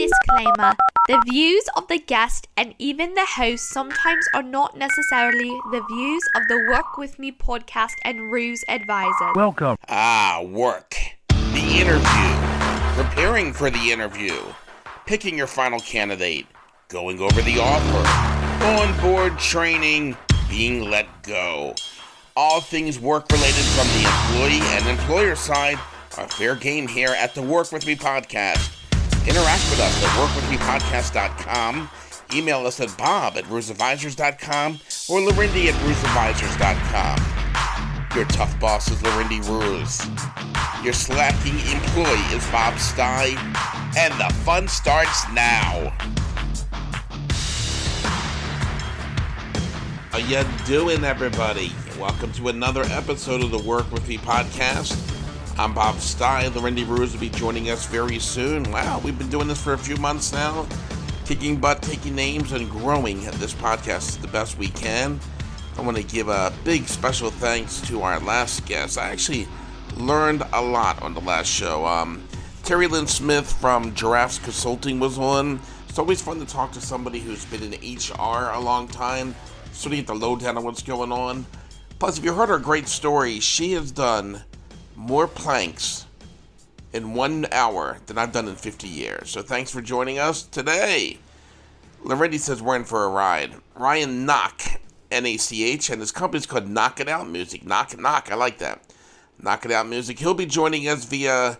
disclaimer. The views of the guest and even the host sometimes are not necessarily the views of the Work With Me podcast and Ruse advisors. Welcome. Work. The interview. Preparing for the interview. Picking your final candidate. Going over the offer. On-board training. Being let go. All things work-related from the employee and employer side are fair game here at the Work With Me podcast. Interact with us at workwithmepodcast.com. Email us at bob@ruseadvisors.com or larindy@ruseadvisors.com. Your tough boss is Larindy Ruse. Your slacking employee is Bob Stei. And the fun starts now. How you doing, everybody? Welcome to another episode of the Work With Me podcast. I'm Bob Stei. Larindy Ruse will be joining us very soon. Wow, we've been doing this for a few months now. Kicking butt, taking names, and growing this podcast the best we can. I want to give a big special thanks to our last guest. I actually learned a lot on the last show. Terry Lynn Smith from Giraffes Consulting was on. It's always fun to talk to somebody who's been in HR a long time, so to get the lowdown on what's going on. Plus, if you heard her great story, she has done more planks in 1 hour than I've done in 50 years. So thanks for joining us today. Larindy says we're in for a ride. Ryan Nach, N-A-C-H, and his company's called Knock It Out Music. Knock, I like that. Knock It Out Music. He'll be joining us via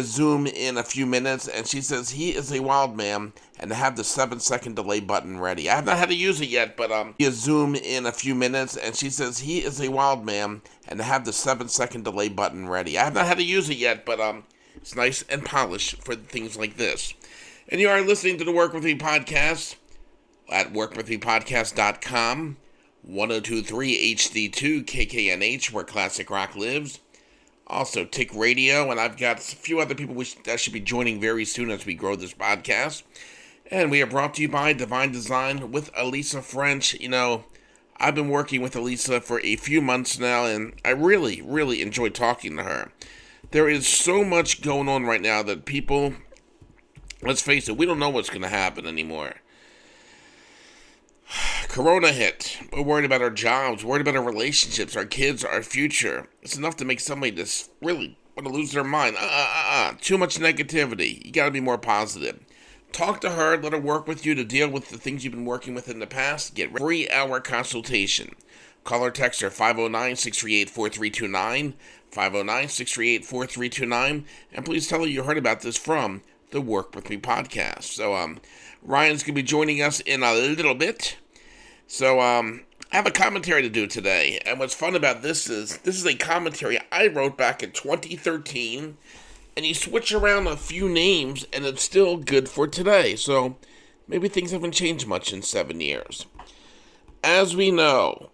Zoom in a few minutes, and she says he is a wild man and to have the 7-second delay button ready. I have not had to use it yet, but via Zoom in a few minutes, and she says he is a wild man and to have the 7-second delay button ready. I have not had to use it yet, but it's nice and polished for things like this. And you are listening to the Work With Me podcast at workwithmepodcast.com, 1023 HD2 KKNH, where classic rock lives. Also, Tick Radio, and I've got a few other people that should be joining very soon as we grow this podcast. And we are brought to you by Divine Design with Elisa French. You know, I've been working with Elisa for a few months now, and I really, really enjoy talking to her. There is so much going on right now that people, let's face it, we don't know what's going to happen anymore. Corona hit. We're worried about our jobs, worried about our relationships, our kids, our future. It's enough to make somebody just really want to lose their mind. Too much negativity. You got to be more positive. Talk to her. Let her work with you to deal with the things you've been working with in the past. Get a 3-hour consultation. Call or text her 509-638-4329, 509-638-4329, and please tell her you heard about this from the Work With Me podcast. So, Ryan's going to be joining us in a little bit. So, I have a commentary to do today. And what's fun about this is a commentary I wrote back in 2013. And you switch around a few names, and it's still good for today. So, maybe things haven't changed much in 7 years. As we know,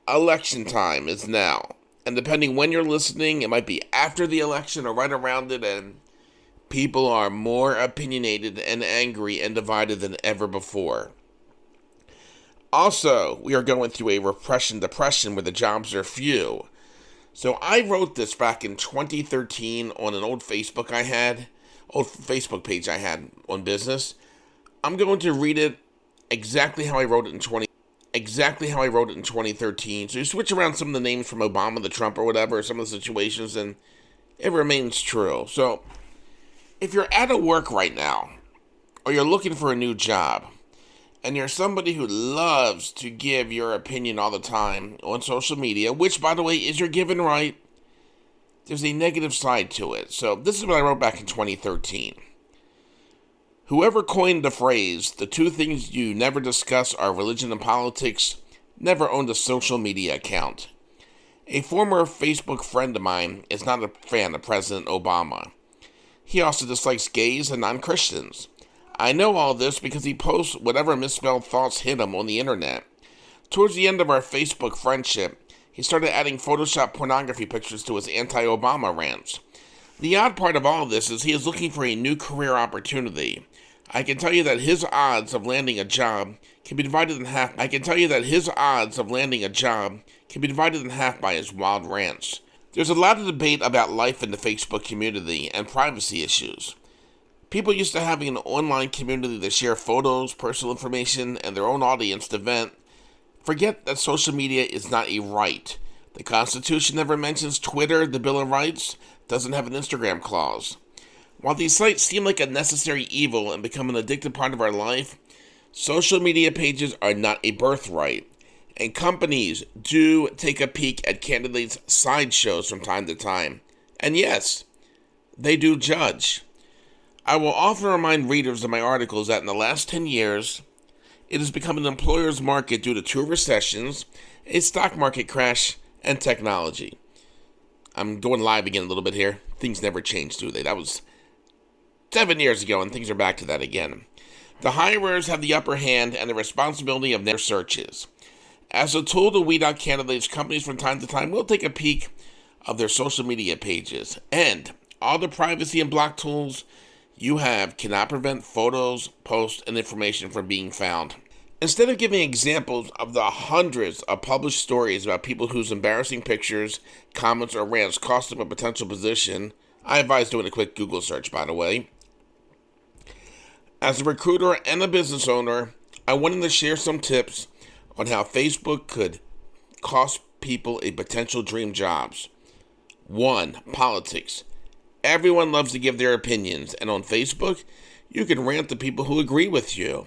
election time is now. And depending when you're listening, it might be after the election or right around it, and people are more opinionated and angry and divided than ever before. Also, we are going through a depression where the jobs are few. So I wrote this back in 2013 on an old Facebook page I had on business. I'm going to read it exactly how I wrote it in 2013. So you switch around some of the names from Obama to Trump or whatever, some of the situations, and it remains true. So if you're out of work right now, or you're looking for a new job, and you're somebody who loves to give your opinion all the time on social media, which, by the way, is your given right, there's a negative side to it. So this is what I wrote back in 2013. Whoever coined the phrase, the two things you never discuss are religion and politics, never owned a social media account. A former Facebook friend of mine is not a fan of President Obama. He also dislikes gays and non-Christians. I know all this because he posts whatever misspelled thoughts hit him on the internet. Towards the end of our Facebook friendship, he started adding Photoshop pornography pictures to his anti-Obama rants. The odd part of all this is he is looking for a new career opportunity. I can tell you that his odds of landing a job can be divided in half. by his wild rants. There's a lot of debate about life in the Facebook community and privacy issues. People used to having an online community to share photos, personal information, and their own audience to vent. Forget that social media is not a right. The Constitution never mentions Twitter. The Bill of Rights doesn't have an Instagram clause. While these sites seem like a necessary evil and become an addictive part of our life, social media pages are not a birthright. And companies do take a peek at candidates' sideshows from time to time. And yes, they do judge. I will often remind readers of my articles that in the last 10 years, it has become an employer's market due to 2 recessions, a stock market crash, and technology. I'm going live again a little bit here. Things never change, do they? That was 7 years ago, and things are back to that again. The hirers have the upper hand and the responsibility of their searches. As a tool to weed out candidates, companies from time to time will take a peek of their social media pages. And all the privacy and block tools you have cannot prevent photos, posts, and information from being found. Instead of giving examples of the hundreds of published stories about people whose embarrassing pictures, comments, or rants cost them a potential position, I advise doing a quick Google search, by the way. As a recruiter and a business owner, I wanted to share some tips on how Facebook could cost people a potential dream jobs. 1. Politics. Everyone loves to give their opinions, and on Facebook, you can rant to people who agree with you.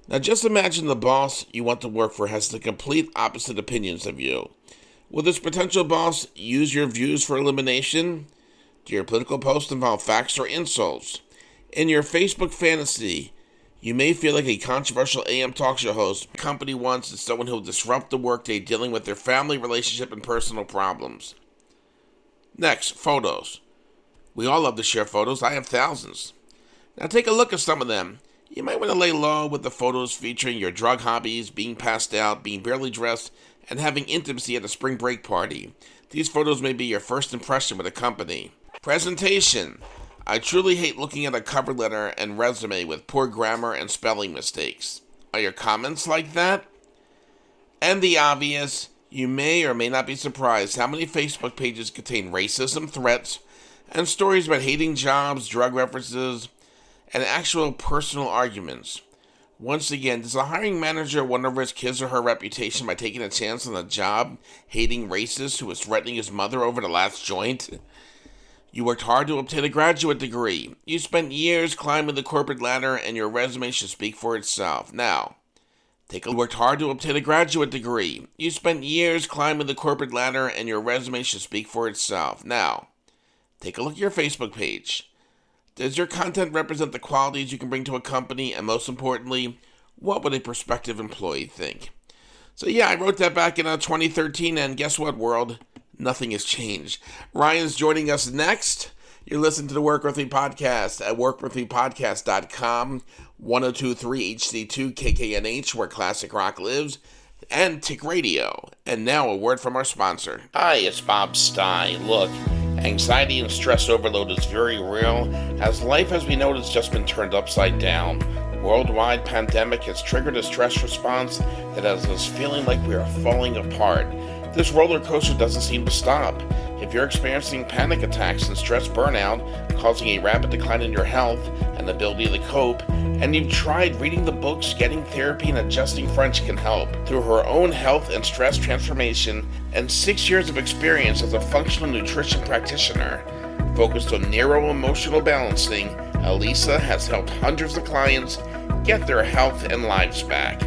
Now just imagine the boss you want to work for has the complete opposite opinions of you. Will this potential boss use your views for elimination? Do your political posts involve facts or insults? In your Facebook fantasy, you may feel like a controversial AM talk show host. The company wants is someone who will disrupt the workday dealing with their family, relationship, and personal problems. Next, photos. We all love to share photos. I have thousands. Now take a look at some of them. You might want to lay low with the photos featuring your drug hobbies, being passed out, being barely dressed, and having intimacy at a spring break party. These photos may be your first impression with a company. Presentation. I truly hate looking at a cover letter and resume with poor grammar and spelling mistakes. Are your comments like that? And the obvious, you may or may not be surprised how many Facebook pages contain racism threats and stories about hating jobs, drug references, and actual personal arguments. Once again, does a hiring manager want to risk his or her reputation by taking a chance on a job-hating racist who was threatening his mother over the last joint? You worked hard to obtain a graduate degree. You spent years climbing the corporate ladder, and your resume should speak for itself. Now, you worked hard to obtain a graduate degree. You spent years climbing the corporate ladder, and your resume should speak for itself. Now, take a look at your Facebook page. Does your content represent the qualities you can bring to a company? And most importantly, what would a prospective employee think? So yeah, I wrote that back in 2013, and guess what, world? Nothing has changed. Ryan's joining us next. You're listening to the Work With Me podcast at workwithmepodcast.com, 1023 HD2 KKNH, where classic rock lives, and Tick Radio. And now a word from our sponsor. Hi, it's Bob Stei. Look, anxiety and stress overload is very real, as life as we know it has just been turned upside down. Worldwide pandemic has triggered a stress response that has us feeling like we are falling apart. This roller coaster doesn't seem to stop. If you're experiencing panic attacks and stress burnout, causing a rapid decline in your health and ability to cope, and you've tried reading the books, getting therapy, and adjusting French can help. Through her own health and stress transformation and 6 years of experience as a functional nutrition practitioner focused on neuro-emotional balancing, Elisa has helped hundreds of clients get their health and lives back.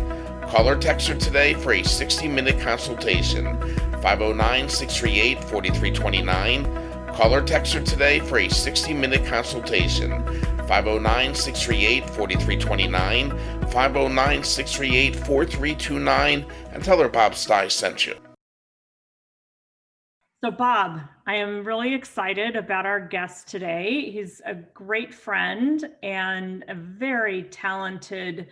Call or text her today for a 60-minute consultation, 509-638-4329. Call or text her today for a 60-minute consultation, 509-638-4329, 509-638-4329, and tell her Bob Stei sent you. So Bob, I am really excited about our guest today. He's a great friend and a very talented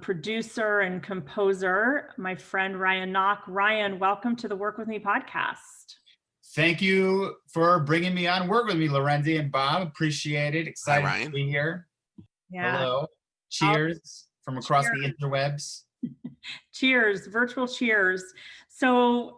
producer and composer, my friend Ryan Nach. Ryan, welcome to the Work With Me podcast. Thank you for bringing me on Work With Me, Lorenzi and Bob. Appreciate it. Excited to be here. Yeah. Hello. Cheers from across the interwebs. Cheers, virtual cheers. So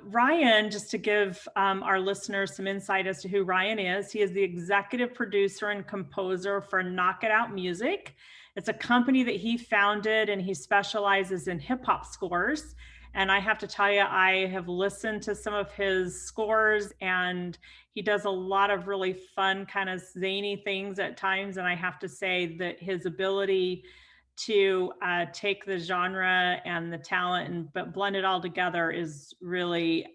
Ryan, just to give our listeners some insight as to who Ryan is, he is the executive producer and composer for Knock It Out Music. It's a company that he founded, and he specializes in hip hop scores. And I have to tell you, I have listened to some of his scores, and he does a lot of really fun, kind of zany things at times. And I have to say that his ability to take the genre and the talent and but blend it all together is really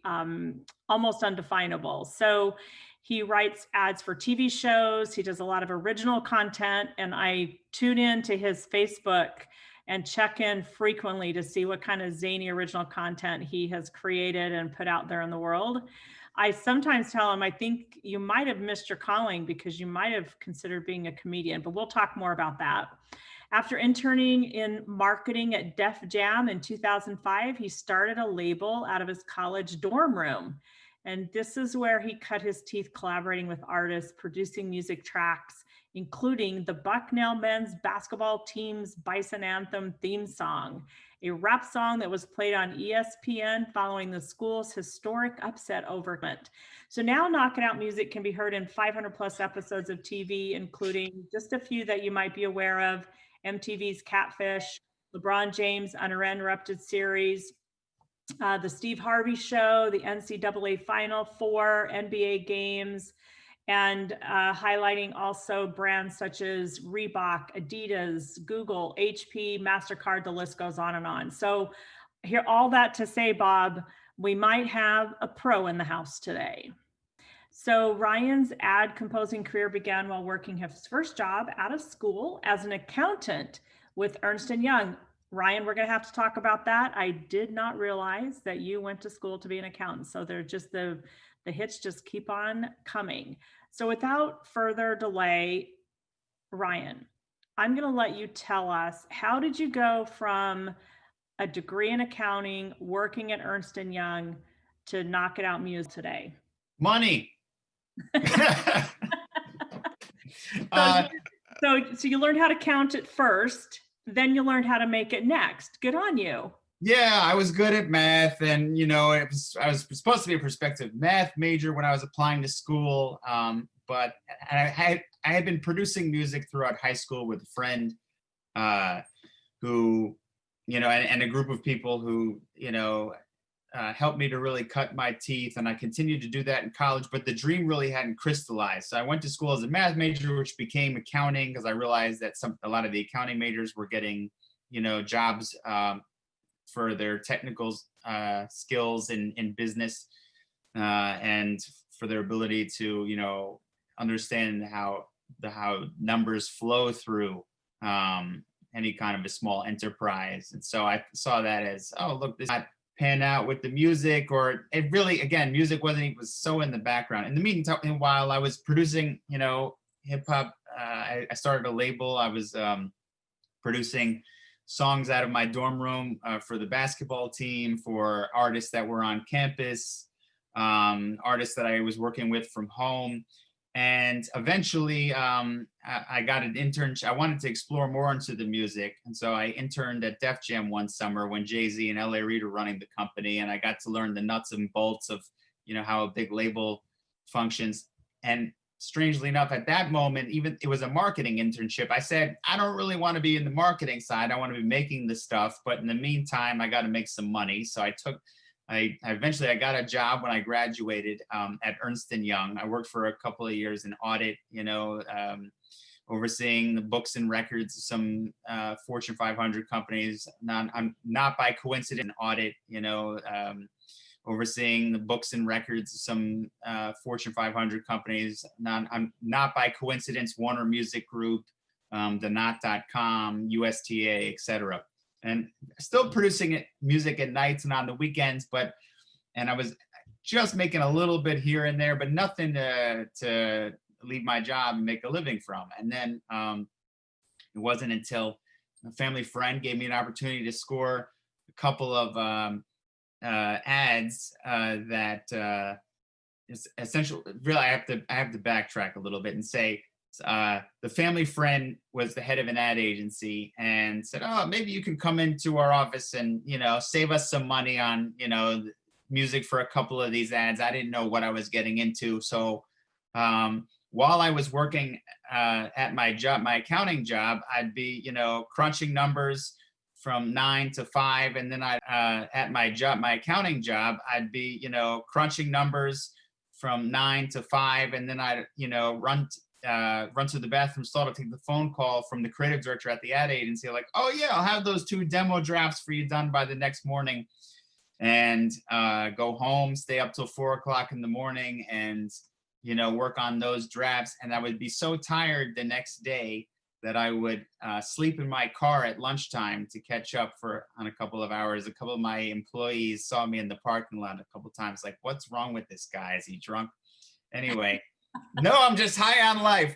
almost undefinable. So he writes ads for TV shows. He does a lot of original content, and I tune in to his Facebook and check in frequently to see what kind of zany original content he has created and put out there in the world. I sometimes tell him, I think you might have missed your calling because you might have considered being a comedian, but we'll talk more about that. After interning in marketing at Def Jam in 2005, he started a label out of his college dorm room. And this is where he cut his teeth collaborating with artists, producing music tracks, including the Bucknell men's basketball team's Bison Anthem theme song, a rap song that was played on ESPN following the school's historic upset over it. So now Knock It Out Music can be heard in 500 plus episodes of TV, including just a few that you might be aware of: MTV's Catfish, LeBron James Uninterrupted series, the Steve Harvey Show, the NCAA Final Four, NBA games, and highlighting also brands such as Reebok, Adidas, Google, HP, MasterCard, the list goes on and on. So here, all that to say, Bob, we might have a pro in the house today. So Ryan's ad composing career began while working his first job out of school as an accountant with Ernst & Young. Ryan, we're going to have to talk about that. I did not realize that you went to school to be an accountant. So they're just the hits just keep on coming. So without further delay, Ryan, I'm going to let you tell us, how did you go from a degree in accounting, working at Ernst & Young, to Knock It Out Music today? Money. So you learned how to count it first, then you learned how to make it next. Good on you. Yeah, I was good at math, and I was supposed to be a prospective math major when I was applying to school. But I had been producing music throughout high school with a friend who, and a group of people who, helped me to really cut my teeth, and I continued to do that in college, but the dream really hadn't crystallized. So I went to school as a math major, which became accounting, because I realized that a lot of the accounting majors were getting, jobs for their technical skills in business and for their ability to, understand how numbers flow through any kind of a small enterprise. And so I saw that as, oh, look, this not pan out with the music, or it really, again, music was so in the background. In the meantime, while I was producing, hip hop, I started a label. I was producing songs out of my dorm room for the basketball team, for artists that were on campus, artists that I was working with from home. And eventually I got an internship. I wanted to explore more into the music. And so I interned at Def Jam one summer when Jay-Z and L.A. Reid were running the company. And I got to learn the nuts and bolts of, how a big label functions. And strangely enough, at that moment, even it was a marketing internship, I said, I don't really want to be in the marketing side. I want to be making the stuff. But in the meantime, I got to make some money. So I eventually got a job when I graduated at Ernst & Young. I worked for a couple of years in audit, overseeing the books and records of some Fortune 500 companies. I'm not by coincidence in audit, overseeing the books and records of some Fortune 500 companies. I'm not by coincidence Warner Music Group, the Nach.com, USTA, etc. And still producing music at nights and on the weekends, and I was just making a little bit here and there, but nothing to leave my job and make a living from. And then it wasn't until a family friend gave me an opportunity to score a couple of ads that is essential. Really, I have to backtrack a little bit and say the family friend was the head of an ad agency and said, "Oh, maybe you can come into our office and, save us some money on, music for a couple of these ads." I didn't know what I was getting into. So while I was working at my job, my accounting job, I'd be, crunching numbers from 9 to 5. And then at my job, my accounting job, I'd be, crunching numbers from 9 to 5. And then I'd, run to the bathroom stall to take the phone call from the creative director at the ad agency, like, "Oh yeah, I'll have those 2 demo drafts for you done by the next morning," and go home, stay up till 4 o'clock in the morning and, work on those drafts. And I would be so tired the next day that I would sleep in my car at lunchtime to catch up on a couple of hours. A couple of my employees saw me in the parking lot a couple of times, like, "What's wrong with this guy? Is he drunk?" Anyway, no, I'm just high on life.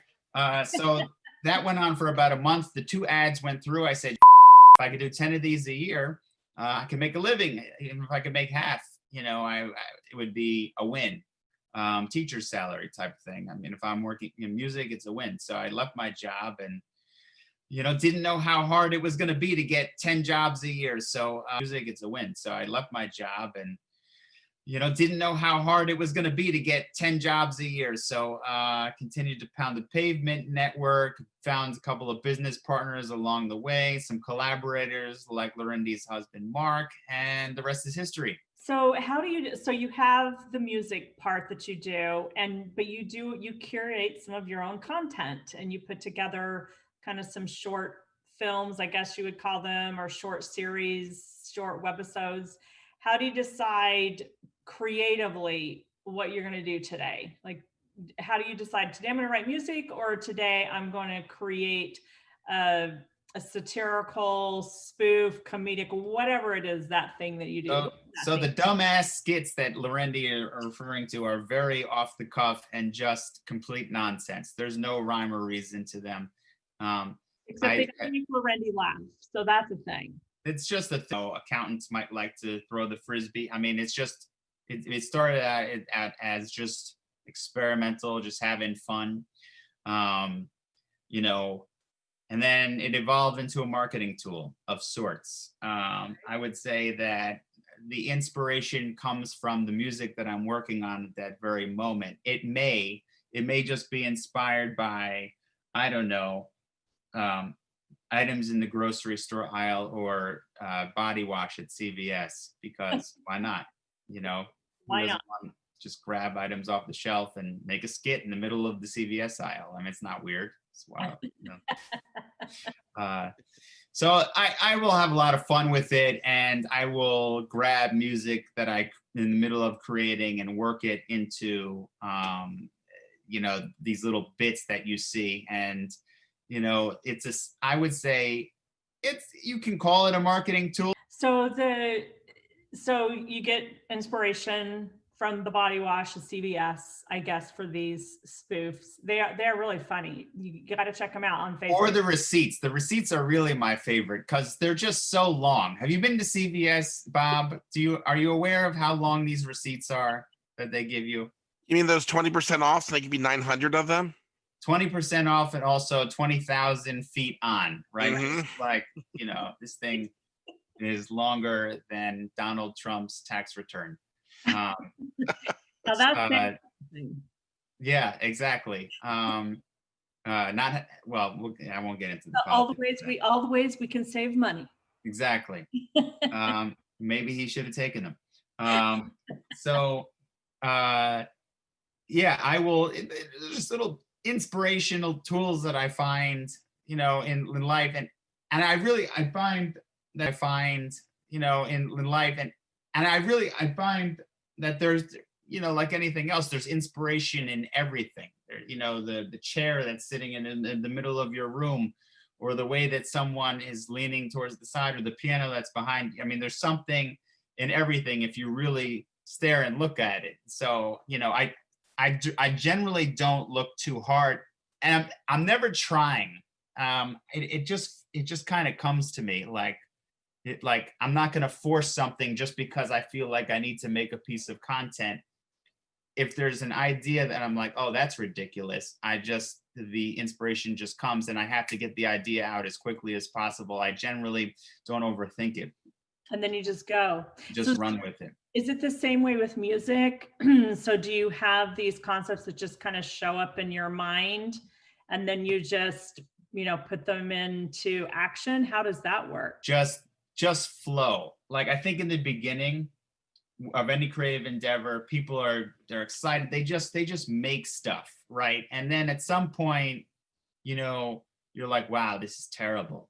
So that went on for about a month. The 2 ads went through. I said, "If I could do 10 of these a year, I could make a living. Even if I could make half, it would be a win." Teacher's salary type of thing. I mean, if I'm working in music, it's a win. So I left my job and, didn't know how hard it was going to be to get 10 jobs a year. So music, it's a win. So I left my job and, didn't know how hard it was going to be to get 10 jobs a year. So continued to pound the pavement, network, found a couple of business partners along the way, some collaborators like Lorendi's husband, Mark, and the rest is history. So so you have the music part that you do, but you curate some of your own content and you put together kind of some short films, I guess you would call them, or short series, short webisodes. How do you decide creatively what you're going to do today? Like, how do you decide today I'm going to write music, or today I'm going to create a satirical, spoof, comedic, whatever it is, that thing that you do? So the dumbass skits that Lorendi are referring to are very off the cuff and just complete nonsense. There's no rhyme or reason to them. Except they don't make Lorendi laugh. So that's a thing. It's just a thing. Accountants might like to throw the frisbee. I mean, it's just, it started out as just experimental, just having fun. And then it evolved into a marketing tool of sorts. I would say that the inspiration comes from the music that I'm working on at that very moment. It may just be inspired by, I don't know, items in the grocery store aisle or body wash at CVS, because why not? Why not? Just grab items off the shelf and make a skit in the middle of the CVS aisle. I mean, it's not weird. It's wild. So I will have a lot of fun with it, and I will grab music that I in the middle of creating and work it into these little bits that you see. And I would say you can call it a marketing tool. So you get inspiration from the body wash at CVS, I guess, for these spoofs. They're really funny. You got to check them out on Facebook. Or the receipts. The receipts are really my favorite because they're just so long. Have you been to CVS, Bob? Are you aware of how long these receipts are that they give you? You mean those 20% off? So they give you 900 of them? 20% off, and also 20,000 feet on, right? Mm-hmm. Like, this thing is longer than Donald Trump's tax return. Now that's yeah, exactly. I won't get into all the ways we can save money. Exactly. Maybe he should have taken them. I will. There's just little inspirational tools that I find, in life, and I find that there's, like anything else, there's inspiration in everything. The chair that's sitting in the middle of your room, or the way that someone is leaning towards the side, or the piano that's behind you. I mean, there's something in everything if you really stare and look at it. So, I generally don't look too hard, and I'm never trying. It just kind of comes to me like I'm not going to force something just because I feel like I need to make a piece of content. if there's an idea that I'm like, oh, that's ridiculous, the inspiration just comes and I have to get the idea out as quickly as possible. I generally don't overthink it. And then you just go. Just run with it. Is it the same way with music? So do you have these concepts that just kind of show up in your mind and then you just, put them into action? How does that work? Just flow. Like, I think in the beginning of any creative endeavor, they're excited. They just make stuff, right? And then at some point, you're like, wow, this is terrible,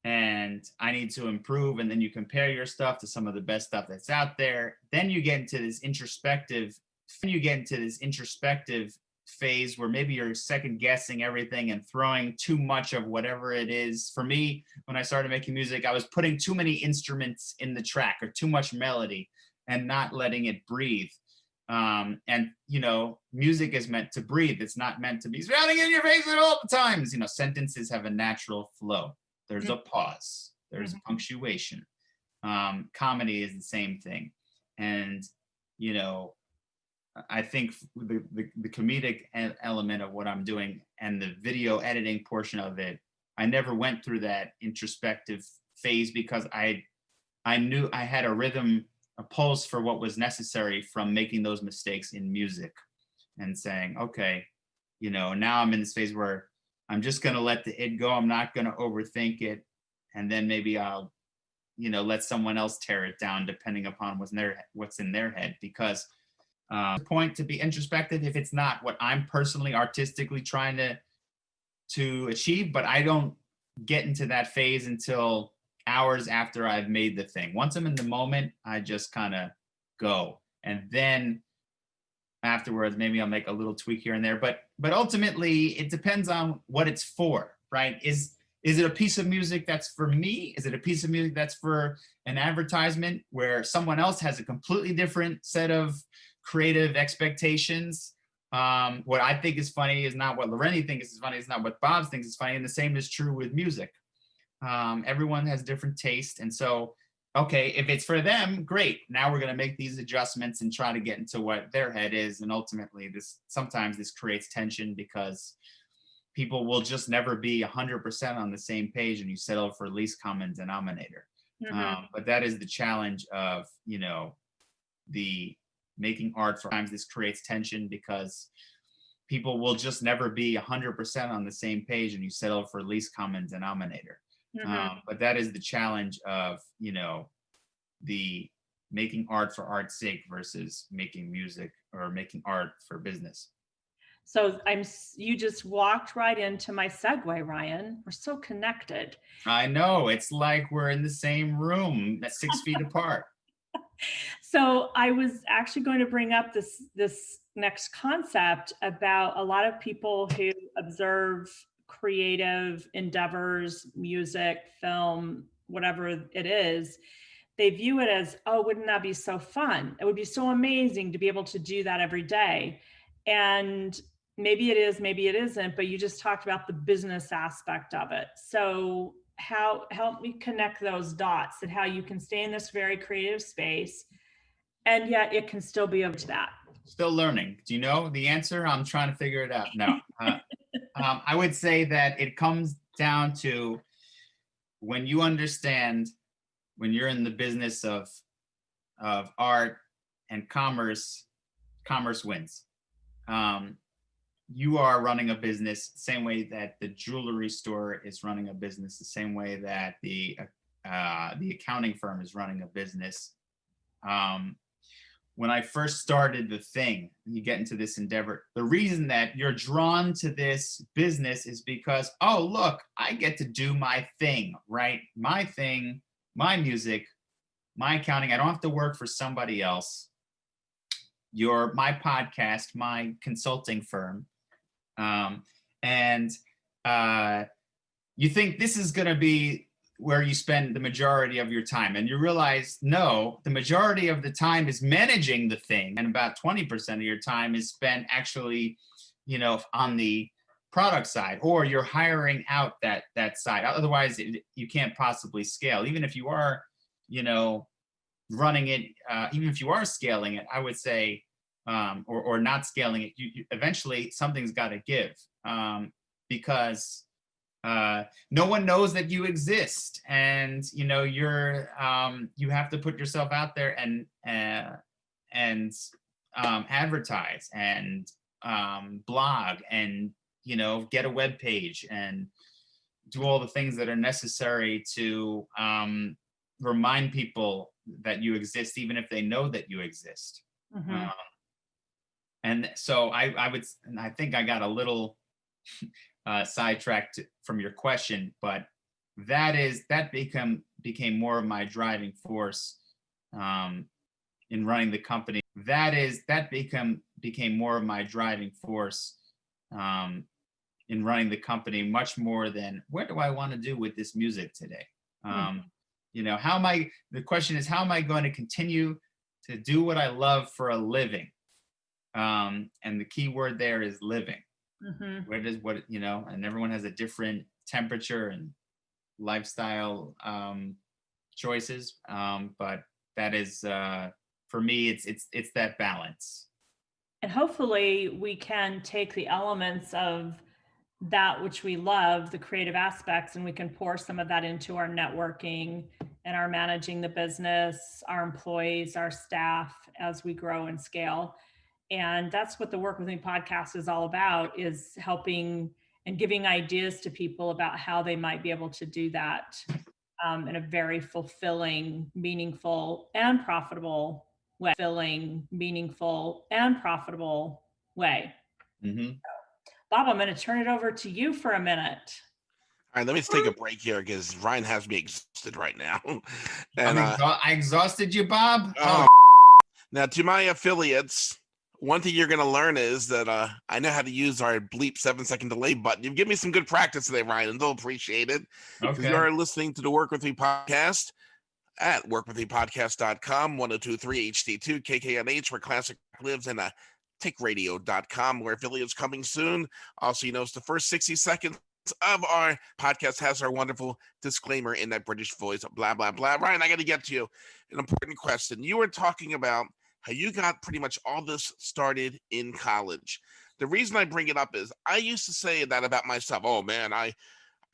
and I need to improve. And then you compare your stuff to some of the best stuff that's out there. Then you get into this introspective phase where maybe you're second guessing everything and throwing too much of whatever it is. For me, when I started making music, I was putting too many instruments in the track or too much melody and not letting it breathe. And music is meant to breathe. It's not meant to be spouting in your face at all the times. Sentences have a natural flow. There's a pause. There's punctuation. Comedy is the same thing. And, I think the comedic element of what I'm doing and the video editing portion of it, I never went through that introspective phase because I knew I had a rhythm, a pulse for what was necessary from making those mistakes in music and saying, okay, now I'm in this phase where I'm just going to let it go. I'm not going to overthink it. And then maybe I'll, let someone else tear it down depending upon what's in their head. Because the point to be introspective if it's not what I'm personally artistically trying to achieve, but I don't get into that phase until hours after I've made the thing. Once I'm in the moment, I just kind of go. And then afterwards, maybe I'll make a little tweak here and there. But ultimately, it depends on what it's for, right? Is it a piece of music that's for me? Is it a piece of music that's for an advertisement where someone else has a completely different set of creative expectations? What I think is funny is not what Lorenny thinks is funny. It's not what Bob thinks is funny. And the same is true with music. Everyone has different taste. And so, okay, if it's for them, great. Now we're going to make these adjustments and try to get into what their head is. And ultimately, sometimes this creates tension because people will just never be 100% on the same page and you settle for least common denominator. But that is the challenge of, the making art. For times this creates tension because people will just never be 100% on the same page and you settle for least common denominator. But that is the challenge of, the making art for art's sake versus making music or making art for business. So you just walked right into my segue, Ryan. We're so connected. I know. It's like we're in the same room at 6 feet apart. So I was actually going to bring up this next concept about a lot of people who observe creative endeavors, music, film, whatever it is. They view it as, oh, wouldn't that be so fun? It would be so amazing to be able to do that every day. And maybe it is, maybe it isn't, but you just talked about the business aspect of it. So help me connect those dots and how you can stay in this very creative space and yet it can still be up to that. Still learning. Do you know the answer? I'm trying to figure it out. No. I would say that it comes down to when you understand, when you're in the business of art and commerce wins. You are running a business the same way that the jewelry store is running a business, the same way that the accounting firm is running a business. When I first started the thing, you get into this endeavor, the reason that you're drawn to this business is because, oh, look, I get to do my thing, right? My thing, my music, my accounting. I don't have to work for somebody else. You're my podcast, my consulting firm. And you think this is going to be where you spend the majority of your time. And you realize, no, the majority of the time is managing the thing. And about 20% of your time is spent actually, on the product side, or you're hiring out that side. Otherwise, you can't possibly scale. Even if you are, running it, even if you are scaling it, I would say or not scaling it, you eventually something's got to give, because no one knows that you exist, and you have to put yourself out there and advertise and blog and get a web page and do all the things that are necessary to remind people that you exist, even if they know that you exist. Mm-hmm. And so I think I got a little sidetracked from your question, but that became more of my driving force in running the company. That became more of my driving force in running the company, much more than what do I want to do with this music today. The question is, how am I going to continue to do what I love for a living? And the key word there is living. Mm-hmm. And everyone has a different temperature and lifestyle choices. But that is, for me, it's that balance. And hopefully we can take the elements of that which we love, the creative aspects, and we can pour some of that into our networking and our managing the business, our employees, our staff, as we grow and scale. And that's what the Work With Me podcast is all about, is helping and giving ideas to people about how they might be able to do that in a very fulfilling, meaningful, and profitable way. Mm-hmm. Bob, I'm going to turn it over to you for a minute. All right, let me just take a break here because Ryan has me exhausted right now. And I exhausted you, Bob? Now, to my affiliates, one thing you're going to learn is that I know how to use our bleep 7-second delay button. You've given me some good practice today, Ryan, and they'll appreciate it. Because you are listening to the Work With Me podcast at workwithmepodcast.com, 1023 HD2 KKNH, where classic lives, and takeradio.com, where affiliates coming soon. Also, it's the first 60 seconds of our podcast has our wonderful disclaimer in that British voice, blah, blah, blah. Ryan, I got to get to you an important question. You were talking about how you got pretty much all this started in college. The reason I bring it up is I used to say that about myself. Oh, man, I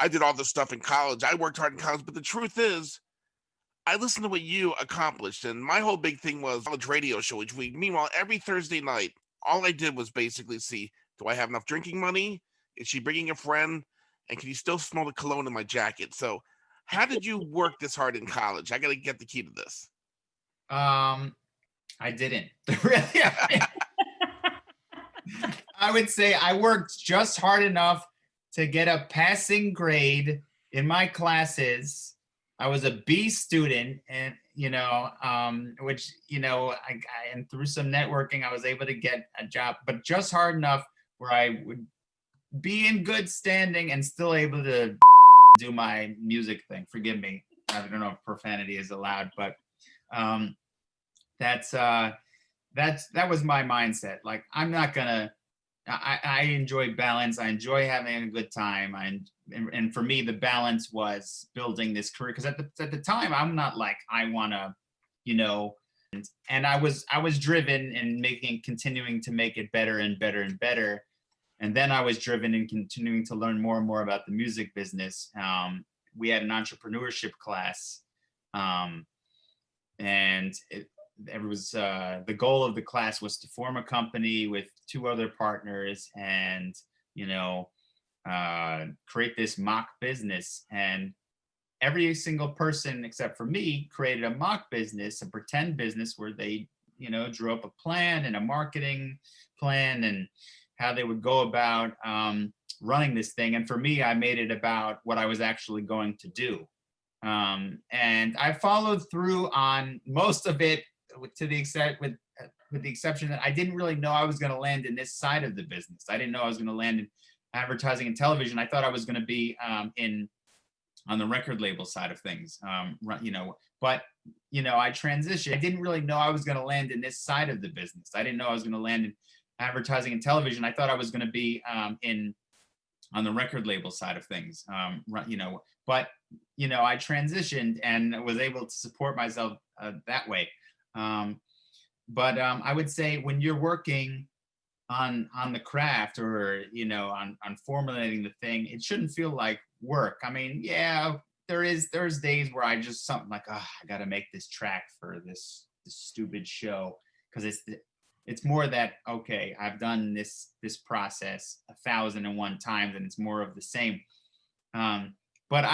did all this stuff in college. I worked hard in college. But the truth is, I listened to what you accomplished. And my whole big thing was college radio show each week. Meanwhile, every Thursday night, all I did was basically see, do I have enough drinking money? Is she bringing a friend? And can you still smell the cologne in my jacket? So how did you work this hard in college? I got to get the key to this. I didn't. Really? I would say I worked just hard enough to get a passing grade in my classes. I was a B student, and which and through some networking, I was able to get a job, but just hard enough where I would be in good standing and still able to do my music thing. Forgive me, I don't know if profanity is allowed, but that was my mindset. Like, I'm not gonna. I enjoy balance. I enjoy having a good time. And for me, the balance was building this career, because at the time, I'm not like I wanna, and I was driven and continuing to make it better and better and better. And then I was driven in continuing to learn more and more about the music business. We had an entrepreneurship class, and it was the goal of the class was to form a company with 2 other partners and create this mock business. And every single person except for me created a mock business, a pretend business, where they drew up a plan and a marketing plan and how they would go about running this thing. And for me, I made it about what I was actually going to do. And I followed through on most of it, to the extent with the exception that I didn't really know I was going to land in this side of the business. I didn't know I was going to land in advertising and television. I thought I was going to be on the record label side of things, but I transitioned. I didn't really know I was going to land in this side of the business. I didn't know I was going to land in advertising and television. I thought I was going to be on the record label side of things, but I transitioned and was able to support myself that way. But I would say when you're working on the craft, or on formulating the thing, it shouldn't feel like work. I mean, yeah, there's days where I just something like, oh, I got to make this track for this stupid show, because it's more that, okay, I've done this process 1,001 times and it's more of the same. But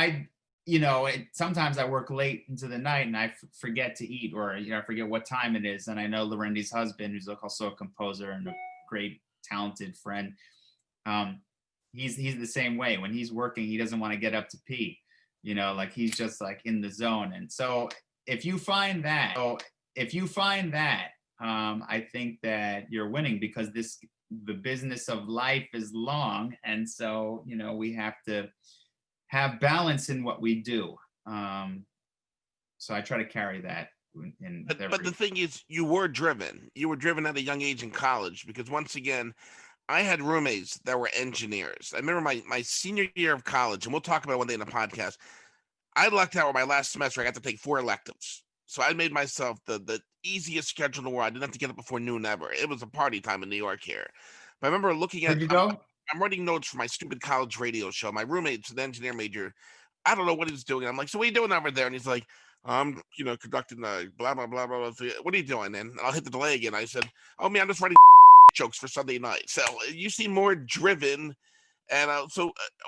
sometimes I work late into the night and I forget to eat, or I forget what time it is. And I know Lorendi's husband, who's also a composer and a great talented friend, he's the same way. When he's working, he doesn't want to get up to pee, like he's just like in the zone. And so if you find that, I think that you're winning, because the business of life is long, and so we have to have balance in what we do. So I try to carry that in but the thing is, you were driven at a young age in college, because once again, I had roommates that were engineers. I remember my senior year of college, and we'll talk about it one day in the podcast. I lucked out with my last semester. I got to take 4 electives. So I made myself the easiest schedule in the world. I didn't have to get up before noon ever. It was a party time in New York here. But I remember looking at, Where'd you go? I'm writing notes for my stupid college radio show. My roommate's an engineer major. I don't know what he's doing. I'm like, so what are you doing over there? And he's like, I'm, conducting the blah, blah, blah, blah, blah. So, what are you doing? And I'll hit the delay again. I said, oh, man, I'm just writing jokes for Sunday night. So you seem more driven. And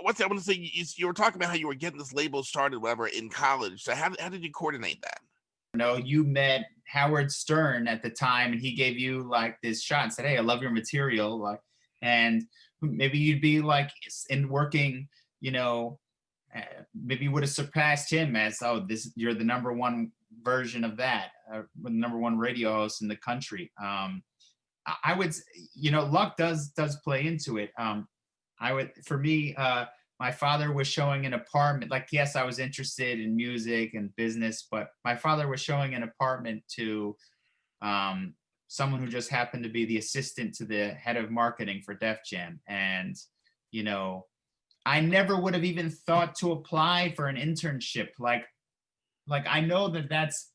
one thing I want to say, you were talking about how you were getting this label started, whatever, in college. So how did you coordinate that? You met Howard Stern at the time, and he gave you like this shot and said, hey, I love your material. Like, and maybe you'd be like in working, maybe you would have surpassed him as, oh, you're the number one version of that, the number one radio host in the country. I would, luck does play into it. For me, my father was showing an apartment. Like, yes, I was interested in music and business, but my father was showing an apartment to someone who just happened to be the assistant to the head of marketing for Def Jam. And, I never would have even thought to apply for an internship. Like I know that's,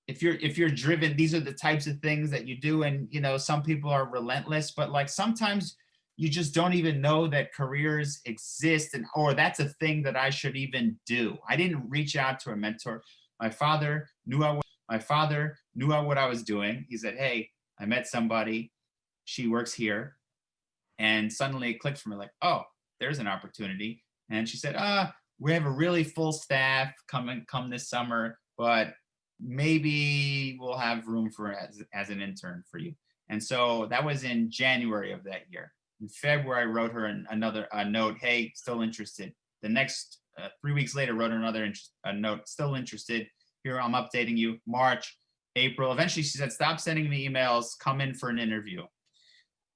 if you're driven, these are the types of things that you do. And, some people are relentless, but like sometimes you just don't even know that careers exist, or that's a thing that I should even do. I didn't reach out to a mentor. My father knew what I was doing. He said, hey, I met somebody. She works here. And suddenly it clicked for me, like, oh, there's an opportunity. And she said, we have a really full staff come this summer, but maybe we'll have room for as an intern for you. And so that was in January of that year. In February, I wrote her a note, hey, still interested. The next 3 weeks later, wrote her a note, still interested. Here, I'm updating you. March, April. Eventually, she said, stop sending me emails. Come in for an interview.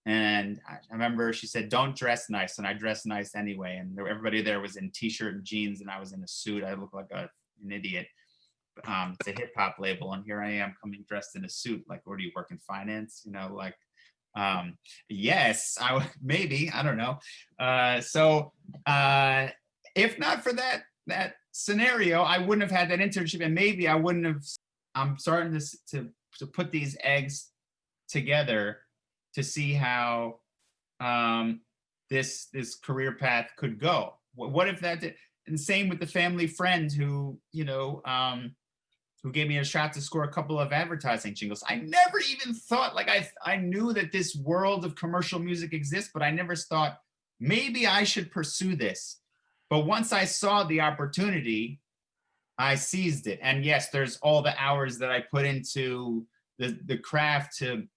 And I remember she said, don't dress nice. And I dressed nice anyway. And everybody there was in T-shirt and jeans, and I was in a suit. I looked like an idiot. It's a hip hop label. And here I am coming dressed in a suit. Like, or do you work in finance? Yes, maybe, I don't know. If not for that scenario, I wouldn't have had that internship, and maybe I wouldn't have. I'm starting to put these eggs together to see how this career path could go. What if that did? And same with the family friend who gave me a shot to score a couple of advertising jingles. I never even thought, like, I knew that this world of commercial music exists, but I never thought maybe I should pursue this. But once I saw the opportunity, I seized it. And yes, there's all the hours that I put into the craft to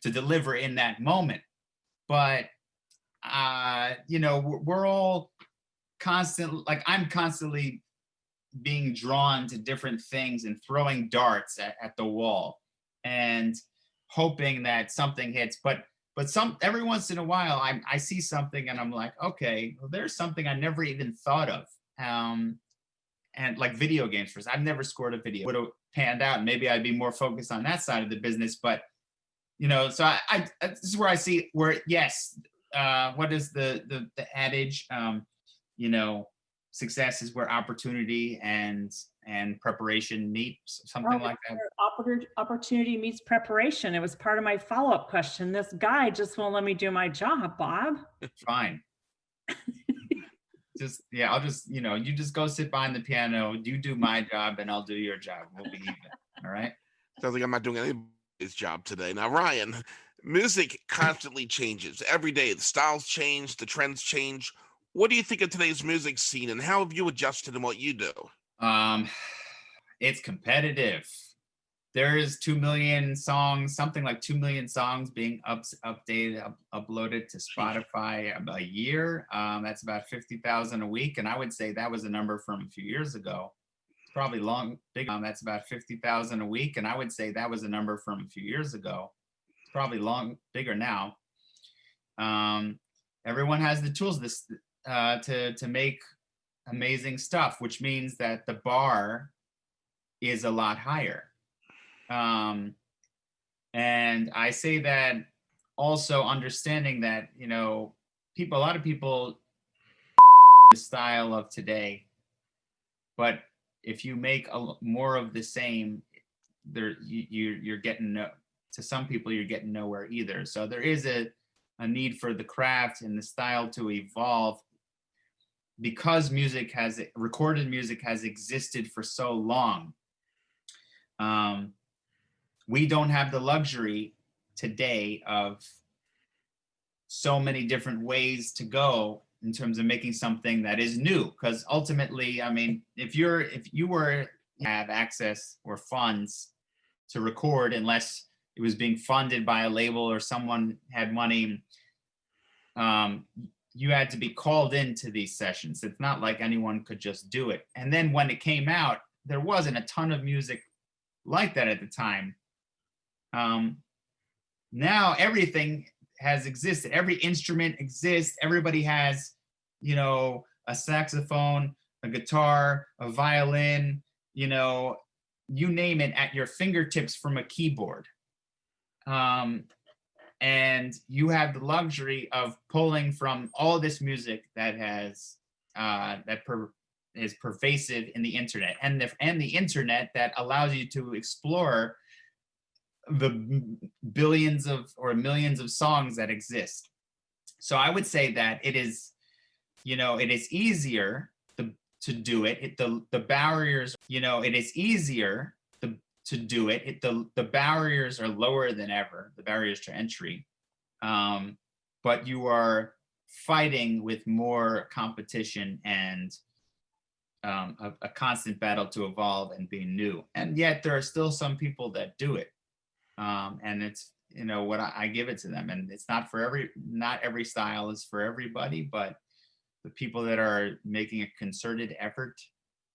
deliver in that moment. But, we're all I'm constantly being drawn to different things and throwing darts at the wall and hoping that something hits. But every once in a while, I see something and I'm like, okay, well, there's something I never even thought of. And like video games, for instance, I've never scored a video. Would have panned out, and maybe I'd be more focused on that side of the business. But so I this is where I see where, yes, what is the adage? Success is where opportunity and and preparation meet, something like that. Opportunity meets preparation. It was part of my follow-up question. This guy just won't let me do my job, Bob. Fine. I'll just, you just go sit behind the piano, you do my job, and I'll do your job. We'll be even. All right. Sounds like I'm not doing anybody's job today. Now, Ryan, music constantly changes. Every day, the styles change, the trends change. What do you think of today's music scene, and how have you adjusted in what you do? It's competitive. There's 2 million songs, something like 2 million songs being uploaded to Spotify a year. That's about 50,000 a week. And I would say that was a number from a few years ago. It's probably big. That's about 50,000 a week. And I would say that was a number from a few years ago. It's probably bigger now. Everyone has the tools to make amazing stuff, which means that the bar is a lot higher. And I say that also understanding that, a lot of people the style of today, but if you make more of the same, you're getting to some people, you're getting nowhere either. So there is a need for the craft and the style to evolve, because recorded music has existed for so long. We don't have the luxury today of so many different ways to go in terms of making something that is new. Because ultimately, I mean, if you were to have access or funds to record, unless it was being funded by a label or someone had money, you had to be called into these sessions. It's not like anyone could just do it. And then when it came out, there wasn't a ton of music like that at the time. Now everything has existed. Every instrument exists. Everybody has, a saxophone, a guitar, a violin, you name it, at your fingertips from a keyboard. And you have the luxury of pulling from all this music that is pervasive in the internet, and the internet that allows you to explore the billions or millions of songs that exist. So I would say that it is easier to do it. The barriers, it is easier to do it. The barriers are lower than ever, the barriers to entry. But you are fighting with more competition and a constant battle to evolve and be new. And yet there are still some people that do it. And it's, what I give it to them. And it's not every style is for everybody, but the people that are making a concerted effort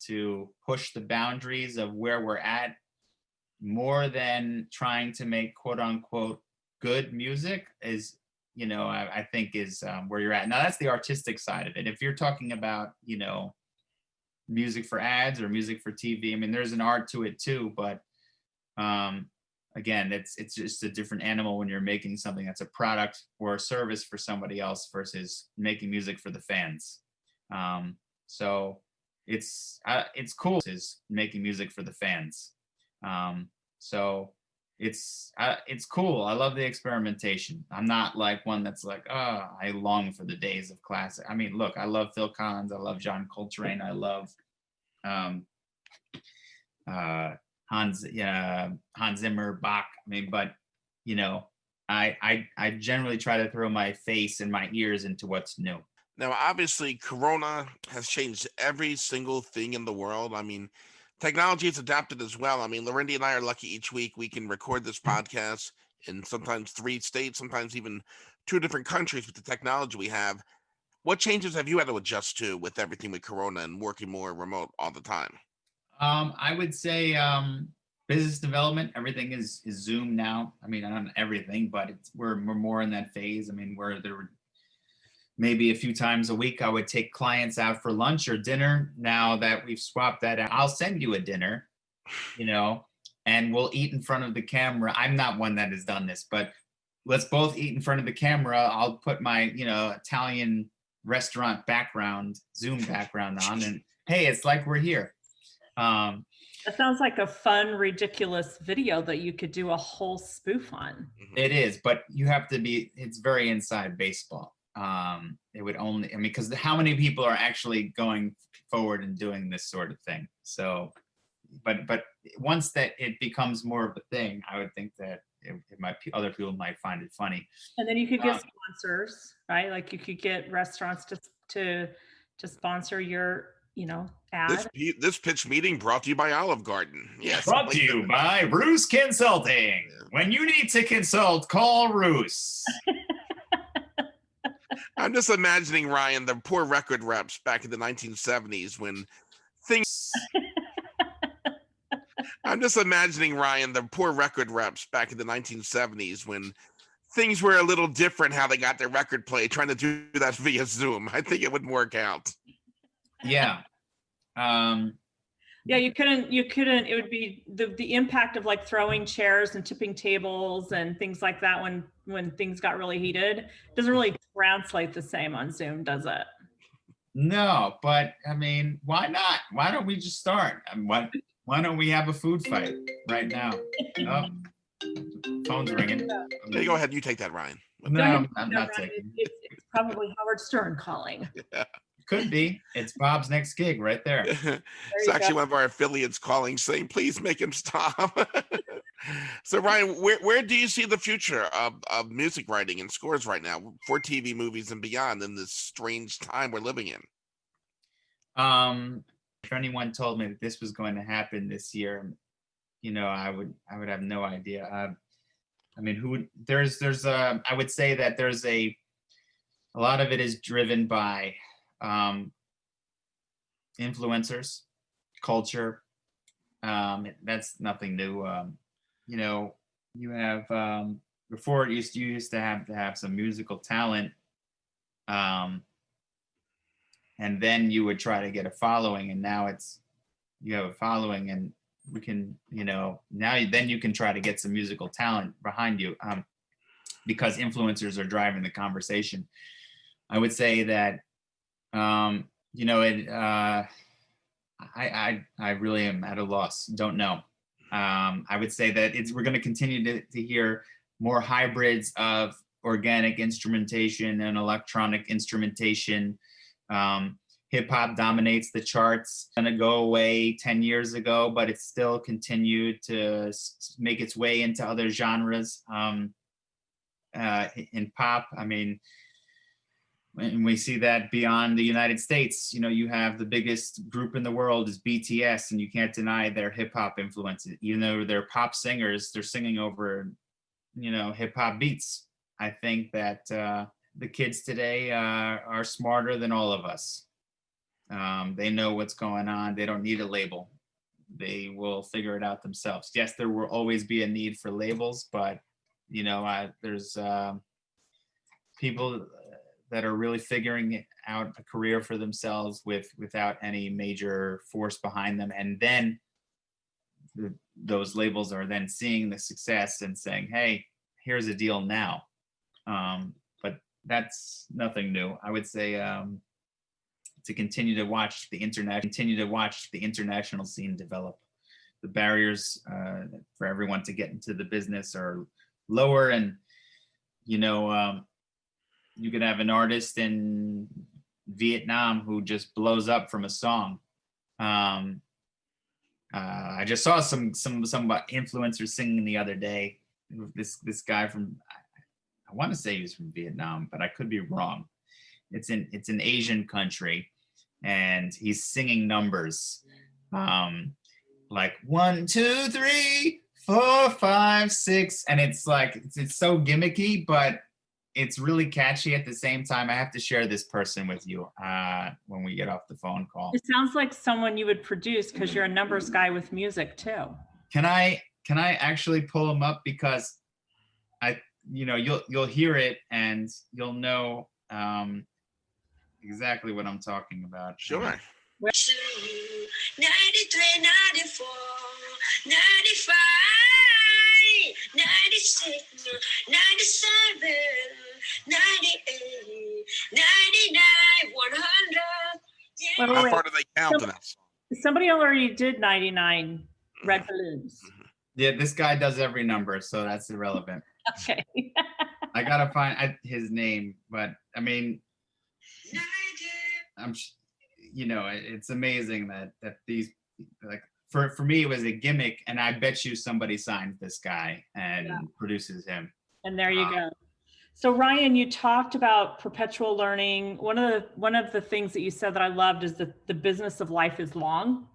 to push the boundaries of where we're at, more than trying to make quote unquote good music, is, I think is where you're at. Now that's the artistic side of it. If you're talking about, music for ads or music for TV, I mean, there's an art to it too, but again, it's just a different animal when you're making something that's a product or a service for somebody else versus making music for the fans. So it's cool is making music for the fans. So it's cool. I love the experimentation. I'm not like one that's like, I long for the days of classic. I mean, look, I love Phil Collins. I love John Coltrane. I love Hans Zimmer, Bach. I mean, but I generally try to throw my face and my ears into what's new. Now, obviously, Corona has changed every single thing in the world. I mean, technology has adapted as well. I mean, Lorindy and I are lucky each week we can record this podcast in sometimes 3 states, sometimes even 2 different countries with the technology we have. What changes have you had to adjust to with everything with Corona and working more remote all the time? I would say business development. Everything is Zoom now. I mean, not everything, but we're more in that phase. I mean, where there were maybe a few times a week I would take clients out for lunch or dinner. Now that we've swapped that out, I'll send you a dinner, and we'll eat in front of the camera. I'm not one that has done this, but let's both eat in front of the camera. I'll put my, Italian restaurant background, Zoom background on, and hey, it's like we're here. That sounds like a fun, ridiculous video that you could do a whole spoof on. It is, but you have to be, it's very inside baseball. It would only, I mean, because how many people are actually going forward and doing this sort of thing? So, but once that it becomes more of a thing, I would think that it might, other people might find it funny. And then you could get sponsors, right? Like you could get restaurants to sponsor your, ad. This pitch meeting brought to you by Olive Garden. Yes. Brought to you by Roos Consulting. When you need to consult, call Roos. I'm just imagining, Ryan, the poor record reps back in the 1970s when things. I'm just imagining, Ryan, the poor record reps back in the 1970s when things were a little different, how they got their record played, trying to do that via Zoom. I think it wouldn't work out. Yeah. Yeah, you couldn't, it would be the impact of like throwing chairs and tipping tables and things like that when things got really heated doesn't really translate the same on Zoom, does it? No, but I mean, why not? Why don't we just start? Why don't we have a food fight right now? Oh, phone's ringing. Hey, go ahead. You take that, Ryan. No, I'm not taking it. It's probably Howard Stern calling. Yeah. Could be. It's Bob's next gig right there. It's actually one of our affiliates calling saying, please make him stop. So Ryan, where do you see the future of music writing and scores right now for TV, movies, and beyond in this strange time we're living in? If anyone told me that this was going to happen this year, I would have no idea. I mean, I would say that there's a lot of it is driven by influencers, culture. That's nothing new. You have before you used to have some musical talent, and then you would try to get a following, and now you have a following, and we can, then you can try to get some musical talent behind you, because influencers are driving the conversation. I would say that I really am at a loss. Don't know. I would say that we're going to continue to hear more hybrids of organic instrumentation and electronic instrumentation. Hip hop dominates the charts. Going to go away 10 years ago, but it still continued to make its way into other genres. In pop, I mean, and we see that beyond the United States, you have the biggest group in the world is BTS, and you can't deny their hip hop influence. Even though they're pop singers, they're singing over, hip hop beats. I think that the kids today are smarter than all of us. They know what's going on. They don't need a label. They will figure it out themselves. Yes, there will always be a need for labels, but there's people that are really figuring out a career for themselves without any major force behind them. And then those labels are then seeing the success and saying, hey, here's a deal now. But that's nothing new. I would say to continue to watch the international scene develop. The barriers for everyone to get into the business are lower, and you could have an artist in Vietnam who just blows up from a song. I just saw some influencers singing the other day. This guy from, I want to say he was from Vietnam, but I could be wrong. It's an Asian country, and he's singing numbers like 1, 2, 3, 4, 5, 6, and it's like it's so gimmicky, but it's really catchy at the same time. I have to share this person with you when we get off the phone call. It sounds like someone you would produce because you're a numbers guy with music too. Can I actually pull him up, because you'll hear it and you'll know exactly what I'm talking about. Sure. 93, 94, 95, 96, 97, 98, 99, 100. How far do they count in that song? Somebody already did 99 red balloons. Yeah, this guy does every number, so that's irrelevant. Okay. I gotta find his name, but I mean, it's amazing that these, like, for me it was a gimmick, and I bet you somebody signed this guy and produces him. And there you go. So Ryan, you talked about perpetual learning. One of the things that you said that I loved is that the business of life is long.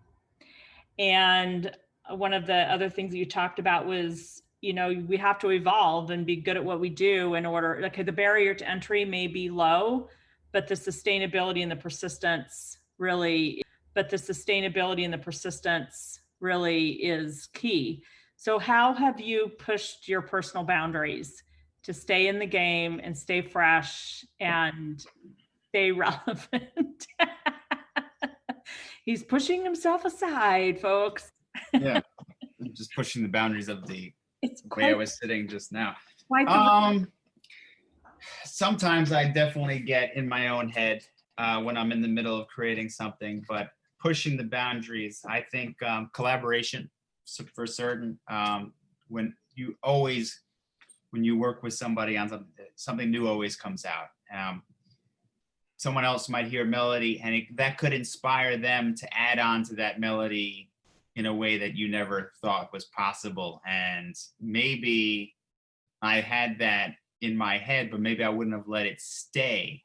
And one of the other things that you talked about was, we have to evolve and be good at what we do in order, okay, the barrier to entry may be low, but the sustainability and the persistence really is key. So how have you pushed your personal boundaries to stay in the game and stay fresh and stay relevant? He's pushing himself aside, folks. Yeah, I'm just pushing the boundaries of the way I was sitting just now. Sometimes I definitely get in my own head when I'm in the middle of creating something, but pushing the boundaries, I think collaboration for certain. When you work with somebody on something new always comes out. Someone else might hear melody and that could inspire them to add on to that melody in a way that you never thought was possible. And maybe I had that in my head, but maybe I wouldn't have let it stay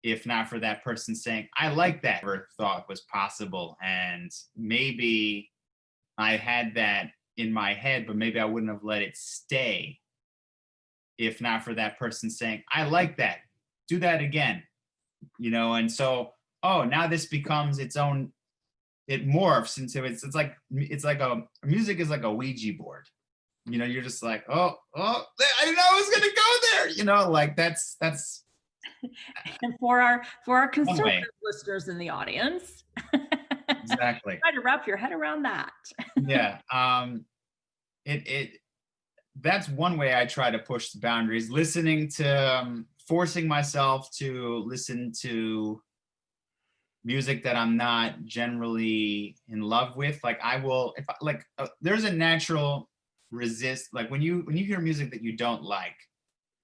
if not for that person saying, I like that, never thought was possible. And maybe I had that in my head, but maybe I wouldn't have let it stay if not for that person saying, I like that, do that again. And so, now this becomes its own, it morphs into it's like music is like a Ouija board. You're just like, I didn't know I was gonna go there. Like that's and for our conservative listeners in the audience. Exactly. Try to wrap your head around that. Yeah. That's one way I try to push the boundaries, listening to forcing myself to listen to music that I'm not generally in love with. Like I will, if there's a natural resist, like when you hear music that you don't like,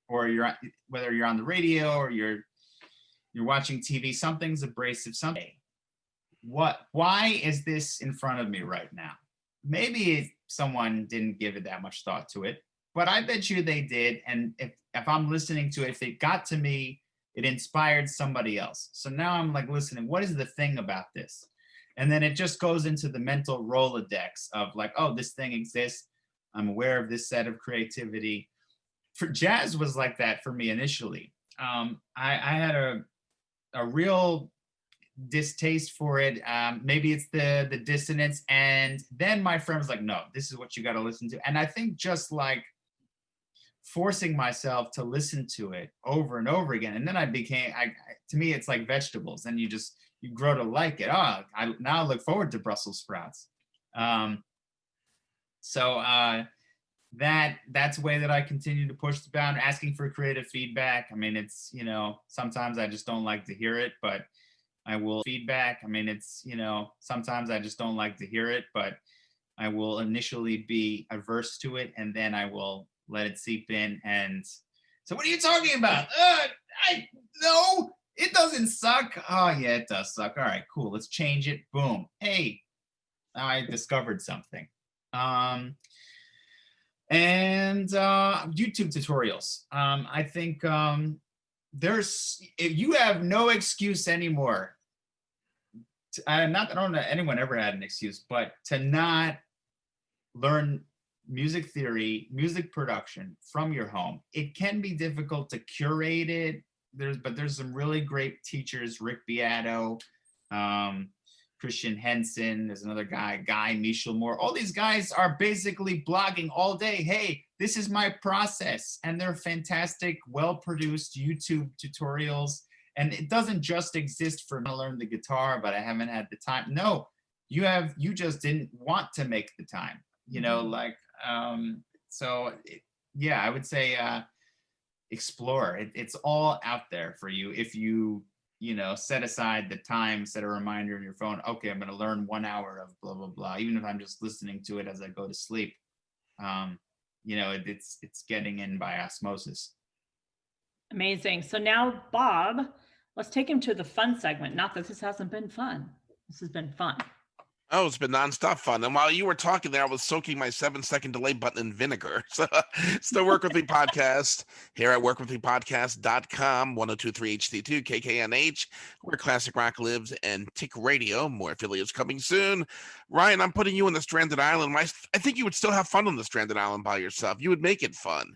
or whether you're on the radio or you're watching TV, something's abrasive. Why is this in front of me right now? Maybe someone didn't give it that much thought to it, but I bet you they did. And if I'm listening to it, if it got to me, it inspired somebody else. So now I'm like listening, what is the thing about this? And then it just goes into the mental Rolodex of like, oh, this thing exists. I'm aware of this set of creativity. For jazz was like that for me initially. I had a real distaste for it. Maybe it's the dissonance. And then my friend was like, no, this is what you got to listen to. And I think just like forcing myself to listen to it over and over again. And then to me, it's like vegetables. And you grow to like it. I now look forward to Brussels sprouts. That's a way that I continue to push the boundary, asking for creative feedback. I mean, it's, sometimes I just don't like to hear it, but I will feedback. I mean, it's, sometimes I just don't like to hear it, but I will initially be averse to it. And then I will let it seep in. And so what are you talking about? No, it doesn't suck. Oh yeah, it does suck. All right, cool. Let's change it. Boom. Hey, now I discovered something. And YouTube tutorials. I think if you have no excuse anymore. Not that I don't know anyone ever had an excuse, but to not learn music theory, music production from your home. It can be difficult to curate it. There's some really great teachers, Rick Beato, Christian Henson, there's another guy Michel Moore. All these guys are basically blogging all day. Hey, this is my process. And they're fantastic, well-produced YouTube tutorials. And it doesn't just exist for me to learn the guitar, but I haven't had the time. No, you just didn't want to make the time, I would say explore. It's all out there for you if you set aside the time, set a reminder in your phone. Okay, I'm going to learn 1 hour of blah, blah, blah. Even if I'm just listening to it as I go to sleep, it's getting in by osmosis. Amazing. So now, Bob, let's take him to the fun segment. Not that this hasn't been fun. This has been fun. Oh, it's been nonstop fun. And while you were talking there, I was soaking my 7-second delay button in vinegar. So it's the Work With Me podcast here at workwithmepodcast.com, 1023 HD2 KKNH, where classic rock lives, and Tick Radio. More affiliates coming soon. Ryan, I'm putting you on the stranded island. I think you would still have fun on the stranded island by yourself. You would make it fun.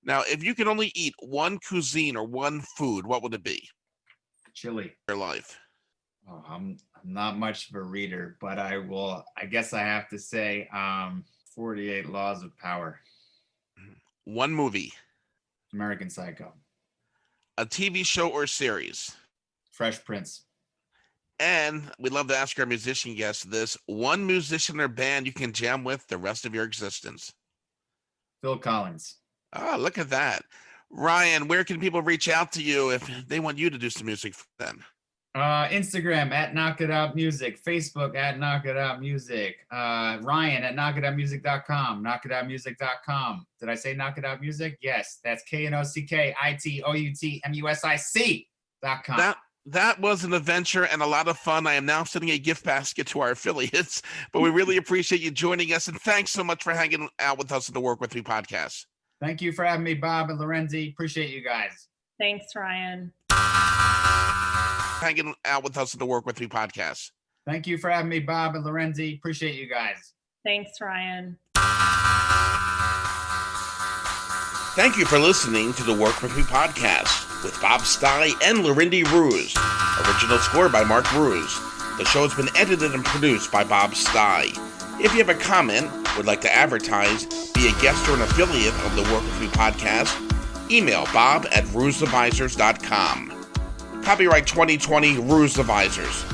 Now, if you could only eat one cuisine or one food, what would it be? Chili. Your life. Oh, I'm not much of a reader, but I guess I have to say 48 Laws of Power. One movie. American Psycho. A TV show or series. Fresh Prince. And we'd love to ask our musician guest this: one musician or band you can jam with the rest of your existence. Phil Collins. Oh, look at that. Ryan, where can people reach out to you if they want you to do some music for them? Instagram at Knock It Out Music, Facebook at Knock It Out Music, Ryan at knockitoutmusic.com, knockitoutmusic.com. Did I say Knock It Out Music? Yes, that's KNOCKITOUTMUSIC.com. That was an adventure and a lot of fun. I am now sending a gift basket to our affiliates, but we really appreciate you joining us, and thanks so much for hanging out with us in the Work With Me podcast. Thank you for having me, Bob and Lorenzi. Appreciate you guys. Thanks, Ryan. Hanging out with us in the Work With Me podcast. Thank you for having me, Bob and Lorenzi. Appreciate you guys. Thanks, Ryan. Thank you for listening to the Work With Me podcast with Bob Stei and Lorindy Ruse. Original score by Mark Ruse. The show has been edited and produced by Bob Stei. If you have a comment, would like to advertise, be a guest or an affiliate of the Work With Me podcast, email bob@ruseadvisors.com. Copyright 2020 Ruse Advisors.